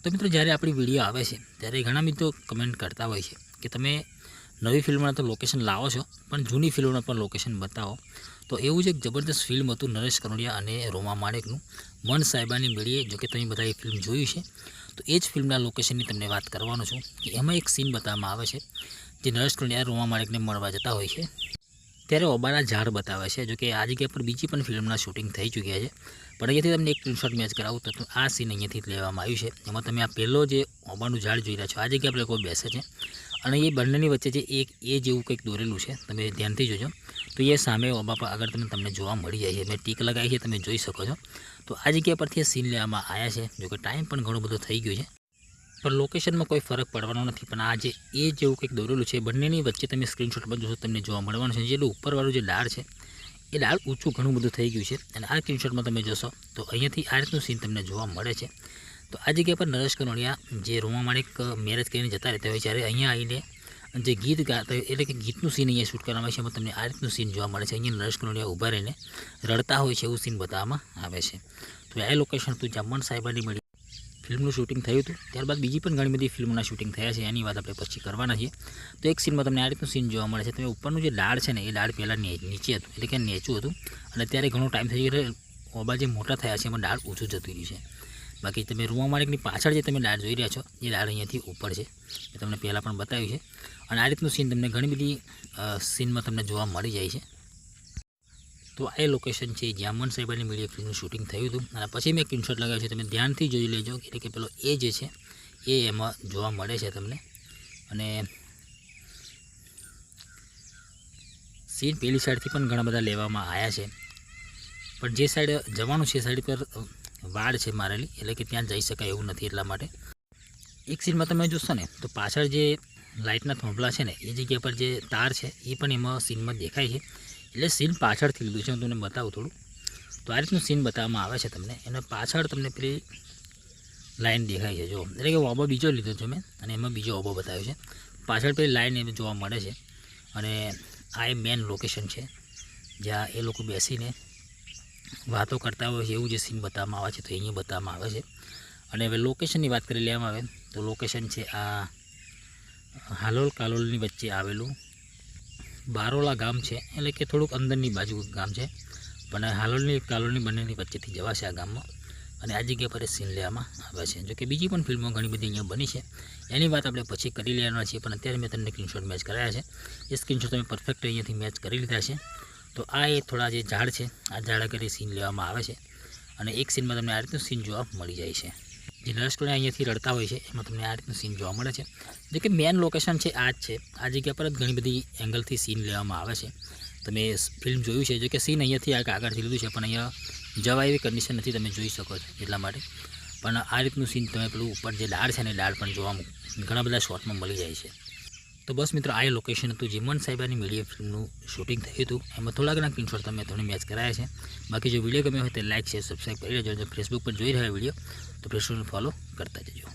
તો મિત્રો જ્યારે આપણી વિડીયો આવે છે ત્યારે ઘણા મિત્રો કમેન્ટ કરતા હોય છે કે તમે નવી ફિલ્મના તો લોકેશન લાવો છો પણ જૂની ફિલ્મના પણ લોકેશન બતાવો. તો એવું જ એક જબરદસ્ત ફિલ્મ હતું નરેશ કનોડિયા અને રોમા માણેકનું મન સાહેબાની મેળીએ. જો કે તમે બધા એ ફિલ્મ જોયું છે તો એ જ ફિલ્મના લોકેશનની તમને વાત કરવાનો છું કે એમાં એક સીન બતાવવામાં આવે છે જે નરેશ કનોડિયા રોમા માણેકને મળવા જતા હોય છે ત્યારે ઓબાના ઝાડ બતાવે છે. જો કે આ જગ્યા પર બીજી પણ ફિલ્મના શૂટિંગ થઈ ચૂક્યા છે પણ અહીંયાથી તમને એક સ્ક્રીનશોટ મેચ કરાવું તો આ સીન અહીંયાથી લેવામાં આવ્યું છે. એમાં તમે આ પહેલો જે ઓબાનું ઝાડ જોઈ રહ્યા છો આ જગ્યા પર કોઈ બેસે છે અને એ બંનેની વચ્ચે જે એક એ જેવું કંઈક દોરેલું છે તમે ધ્યાનથી જોજો તો એ સામે ઓબા પર આગળ તમને જોવા મળી જાય છે. મેં ટીક લગાવી છે તમે જોઈ શકો છો. તો આ જગ્યા પરથી સીન લેવામાં આવ્યા છે. જો કે ટાઈમ પણ ઘણો બધો થઈ ગયો છે પણ લોકેશનમાં કોઈ ફરક પડવાનો નથી. પણ આ જે એ જેવું કંઈક દોરેલું છે બંનેની વચ્ચે તમે સ્ક્રીનશોટમાં જોશો તમને જોવા મળવાનું છે. જેટલું ઉપરવાળું જે ડાળ છે એ ડાળ ઊંચું ઘણું બધું થઈ ગયું છે અને આ સ્ક્રીનશોટમાં તમે જોશો તો અહીંયાથી આ રીતનું સીન તમને જોવા મળે છે. તો આ જગ્યા પર નરેશ કનોડિયા જે રોમા માણેક મેરેજ કરીને જતા રહેતા હોય ત્યારે અહીંયા આવીને જે ગીત ગાતા હોય એટલે કે ગીતનું સીન અહીંયા શૂટ કરવામાં આવે છે. એમાં તમને આ રીતનું સીન જોવા મળે છે. અહીંયા નરેશ કનોડિયા ઊભા રહીને રડતા હોય છે એવું સીન બતાવવામાં આવે છે. તો આ લોકેશન હતું જ્યાં મન સાહેબાની મેળી ફિલ્મનું શૂટિંગ થયું હતું. ત્યારબાદ બીજી પણ ઘણી બધી ફિલ્મોના શૂટિંગ થયા છે એની વાત આપણે પછી કરવાના છીએ. તો એક સીનમાં તમને આ રીતનું સીન જોવા મળે છે. તમે ઉપરનું જે ડાળ છે ને એ ડાળ પહેલાં નીચે હતું એટલે કે નીચું હતું અને અત્યારે ઘણો ટાઈમ થઈ ગયો ઓબા જે મોટા થયા છે એમાં ડાળ ઊંચું જતું રહ્યું છે. બાકી તમે રોમા માણેકની પાછળ જે તમે ડાળ જોઈ રહ્યા છો એ ડાળ અહીંયાથી ઉપર છે એ તમને પહેલાં પણ બતાવ્યું છે. અને આ રીતનું સીન તમને ઘણી બધી સીનમાં તમને જોવા મળી જાય છે. તો આ લોકેશન છે જ્યાં મન સાહેબાની મીડિયા ફિલ્મનું શૂટિંગ થયું હતું અને પછી મેં સ્ક્રીનશોટ લગાવ્યો છે તમે ધ્યાનથી જોઈ લેજો એટલે કે પેલો એ જે છે એ એમાં જોવા મળે છે તમને. અને સીન પેલી સાઈડથી પણ ઘણા બધા લેવામાં આવ્યા છે પણ જે સાઈડ જવાનું છે એ સાઈડ પર વાડ છે મારેલી એટલે કે ત્યાં જઈ શકાય એવું નથી. એટલા માટે એક સીનમાં તમે જોશો ને તો પાછળ જે લાઇટના થોંભલા છે ને એ જગ્યા પર જે તાર છે એ પણ એમાં સીનમાં દેખાય છે. એટલે સીન પાછળથી લીધું છે હું તમને બતાવું થોડું. તો આ રીતનું સીન બતાવવામાં આવે છે તમને એને પાછળ તમને પેલી લાઇન દેખાય છે જો એટલે કે ઓબો બીજો લીધો છે મેં અને એમાં બીજો ઓબો બતાવ્યો છે. પાછળ પેલી લાઇન એને જોવા મળે છે અને આ એ મેન લોકેશન છે જ્યાં એ લોકો બેસીને વાતો કરતા હોય છે એવું જે સીન બતાવવામાં આવે છે તો અહીંયા બતાવવામાં આવે છે. અને હવે લોકેશનની વાત કરી લેવામાં આવે તો લોકેશન છે આ હાલોલ કાલોલની વચ્ચે આવેલું બારોલા ગામ છે એટલે કે થોડુંક અંદરની બાજુ ગામ છે પણ હાલોલની કાલોલની બંનેની વચ્ચેથી જવાશે આ ગામમાં અને આ જગ્યા પર સીન લેવામાં આવે છે. જો કે બીજી પણ ફિલ્મો ઘણી બધી અહીંયા બની છે એની વાત આપણે પછી કરી લેવાના છીએ પણ અત્યારે મેં તમને સ્ક્રીનશોટ મેચ કરાયા છે. એ સ્ક્રીનશોટ તમે પરફેક્ટ અહીંયાથી મેચ કરી લીધા છે. તો આ એ થોડા જે ઝાડ છે આ ઝાડ આગળ સીન લેવામાં આવે છે અને એક સીનમાં તમને આ રીતનું સીન જોવા મળી જાય છે. જે નરેશ કનોડિયા અહીંયાથી રડતા હોય છે એમાં તમને આ રીતનું સીન જોવા મળે છે. જો કે મેન લોકેશન છે આ જ છે. આ જગ્યા પર જ ઘણી બધી એંગલથી સીન લેવામાં આવે છે. તમે ફિલ્મ જોયું છે જો કે સીન અહીંયાથી આગળથી લીધું છે પણ અહીંયા જવા એવી કન્ડિશન નથી તમે જોઈ શકો છો એટલા માટે. પણ આ રીતનું સીન તમે પેલું ઉપર જે ડાળ છે ને ડાળ પણ જોવા ઘણા બધા શોર્ટમાં મળી જાય છે. તો બસ મિત્રો આ લોકેશન હતું જે મન સાહેબાની મીડિયા ફિલ્મનું શૂટિંગ થયું હતું એમાં થોડા ઘણા સ્ક્રીનશોટ તમે તમને મેચ કરાયા છે. બાકી જો વિડીયો ગમ્યો હોય તો લાઇક શેર સબસ્ક્રાઈબ કરી લેજો. જો ફેસબુક પર જોઈ રહ્યા વિડીયો તો ફેસબુકને ફોલો કરતા જજો.